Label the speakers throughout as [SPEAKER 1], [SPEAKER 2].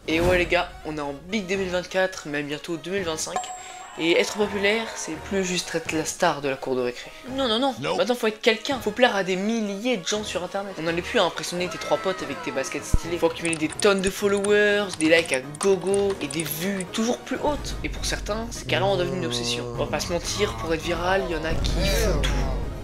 [SPEAKER 1] Et ouais les gars, on est en Big 2024, même bientôt 2025. Et être populaire, c'est plus juste être la star de la cour de récré. Non, non, non, maintenant faut être quelqu'un. Faut plaire à des milliers de gens sur internet. On n'en est plus à impressionner tes trois potes avec tes baskets stylées. Faut accumuler des tonnes de followers, des likes à gogo et des vues toujours plus hautes. Et pour certains, c'est carrément devenu une obsession. On va pas se mentir, pour être viral, il y en a qui font tout.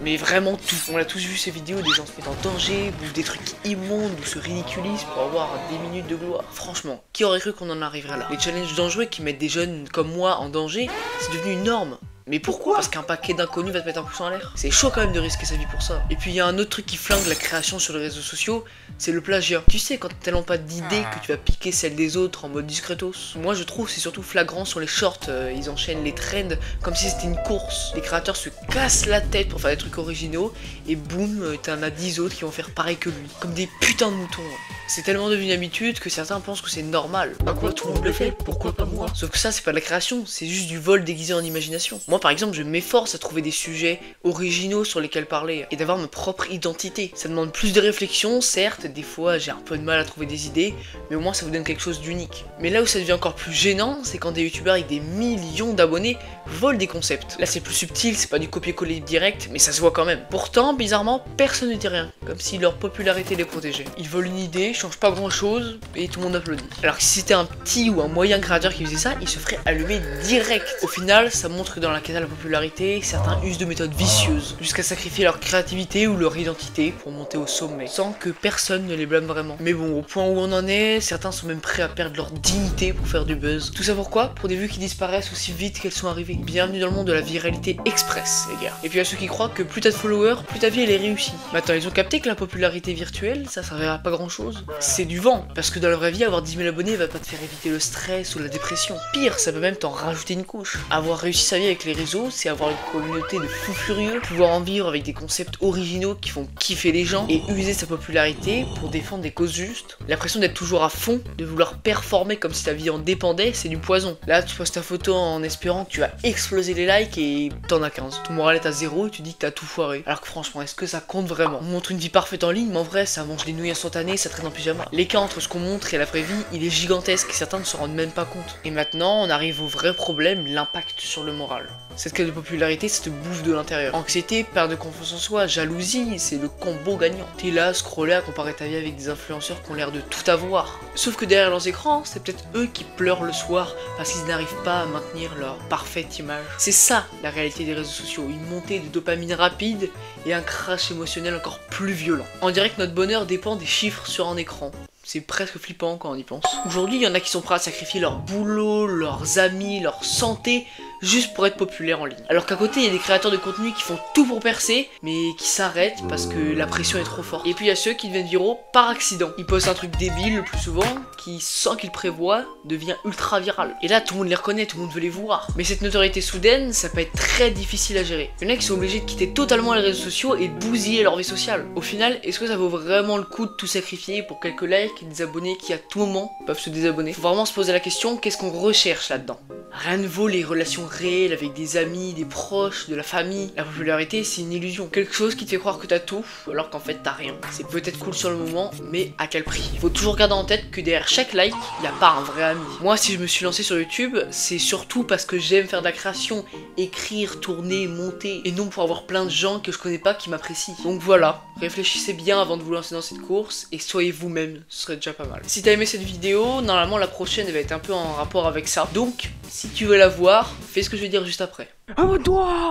[SPEAKER 1] Mais vraiment tout. On a tous vu ces vidéos, des gens se mettent en danger, bouffent des trucs immondes ou se ridiculisent pour avoir des minutes de gloire. Franchement, qui aurait cru qu'on en arriverait là? Les challenges dangereux qui mettent des jeunes comme moi en danger, c'est devenu une norme. Mais pourquoi? Parce qu'un paquet d'inconnus va te mettre un pouce en l'air. C'est chaud quand même de risquer sa vie pour ça. Et puis il y a un autre truc qui flingue la création sur les réseaux sociaux, c'est le plagiat. Tu sais, quand t'as tellement pas d'idées que tu vas piquer celle des autres en mode discretos. Moi je trouve c'est surtout flagrant sur les shorts, ils enchaînent les trends comme si c'était une course. Les créateurs se cassent la tête pour faire des trucs originaux et boum, t'en as 10 autres qui vont faire pareil que lui. Comme des putains de moutons. C'est tellement devenu une habitude que certains pensent que c'est normal. Bah quoi, tout le monde le fait, pourquoi pas moi? Sauf que ça c'est pas de la création, c'est juste du vol déguisé en imagination. Moi par exemple je m'efforce à trouver des sujets originaux sur lesquels parler et d'avoir ma propre identité. Ça demande plus de réflexion, certes, des fois j'ai un peu de mal à trouver des idées, mais au moins ça vous donne quelque chose d'unique. Mais là où ça devient encore plus gênant, c'est quand des youtubeurs avec des millions d'abonnés volent des concepts. Là c'est plus subtil, c'est pas du copier-coller direct, mais ça se voit quand même. Pourtant, bizarrement, personne ne dit rien, comme si leur popularité les protégeait. Ils volent une idée, changent pas grand chose, et tout le monde applaudit. Alors que si c'était un petit ou un moyen créateur qui faisait ça, il se ferait allumer direct. Au final, ça montre que dans la quête à la popularité, certains usent de méthodes vicieuses, jusqu'à sacrifier leur créativité ou leur identité pour monter au sommet, sans que personne ne les blâme vraiment. Mais bon, au point où on en est, certains sont même prêts à perdre leur dignité pour faire du buzz. Tout ça pourquoi? Pour des vues qui disparaissent aussi vite qu'elles sont arrivées. Bienvenue dans le monde de la viralité express, les gars. Et puis à ceux qui croient que plus t'as de followers, plus ta vie elle est réussie. Mais attends, ils ont capté que la popularité virtuelle, ça servira à pas grand chose. C'est du vent, parce que dans la vraie vie, avoir 10 000 abonnés va pas te faire éviter le stress ou la dépression. Pire, ça peut même t'en rajouter une couche. Avoir réussi sa vie avec les réseaux, c'est avoir une communauté de fous furieux, pouvoir en vivre avec des concepts originaux qui font kiffer les gens, et user sa popularité pour défendre des causes justes. L'impression d'être toujours à fond, de vouloir performer comme si ta vie en dépendait, c'est du poison. Là, tu postes ta photo en espérant que tu vas exploser les likes et t'en as 15. Ton moral est à 0 et tu dis que t'as tout foiré. Alors que franchement, est-ce que ça compte vraiment? On montre une vie parfaite en ligne, mais en vrai, ça mange des nouilles instantanées, ça traîne en pyjama. L'écart entre ce qu'on montre et la vraie vie, il est gigantesque et certains ne se rendent même pas compte. Et maintenant, on arrive au vrai problème, l'impact sur le moral. Cette quête de popularité, ça te bouffe de l'intérieur. Anxiété, perte de confiance en soi, jalousie, c'est le combo gagnant. T'es là, scroller, à comparer ta vie avec des influenceurs qui ont l'air de tout avoir. Sauf que derrière leurs écrans, c'est peut-être eux qui pleurent le soir parce qu'ils n'arrivent pas à maintenir leur parfaite image. C'est ça la réalité des réseaux sociaux, une montée de dopamine rapide et un crash émotionnel encore plus violent. On dirait que notre bonheur dépend des chiffres sur un écran. C'est presque flippant quand on y pense. Aujourd'hui, il y en a qui sont prêts à sacrifier leur boulot, leurs amis, leur santé, juste pour être populaires en ligne. Alors qu'à côté, il y a des créateurs de contenu qui font tout pour percer, mais qui s'arrêtent parce que la pression est trop forte. Et puis il y a ceux qui deviennent viraux par accident. Ils postent un truc débile le plus souvent, qui, sans qu'ils prévoient, devient ultra viral. Et là, tout le monde les reconnaît, tout le monde veut les voir. Mais cette notoriété soudaine, ça peut être très difficile à gérer. Il y en a qui sont obligés de quitter totalement les réseaux sociaux et de bousiller leur vie sociale. Au final, est-ce que ça vaut vraiment le coup de tout sacrifier pour quelques likes et des abonnés qui à tout moment peuvent se désabonner? Faut vraiment se poser la question, qu'est-ce qu'on recherche là-dedans? Rien ne vaut les relations réelles avec des amis, des proches, de la famille. La popularité, c'est une illusion. Quelque chose qui te fait croire que t'as tout, alors qu'en fait t'as rien. C'est peut-être cool sur le moment, mais à quel prix? Il faut toujours garder en tête que derrière chaque like, il n'y a pas un vrai ami. Moi, si je me suis lancé sur YouTube, c'est surtout parce que j'aime faire de la création, écrire, tourner, monter, et non pour avoir plein de gens que je connais pas qui m'apprécient. Donc voilà, réfléchissez bien avant de vous lancer dans cette course, et soyez vous-même, ce serait déjà pas mal. Si t'as aimé cette vidéo, normalement la prochaine elle va être un peu en rapport avec ça. Donc, si tu veux la voir, fais ce que je vais dire juste après.
[SPEAKER 2] Abonne-toi!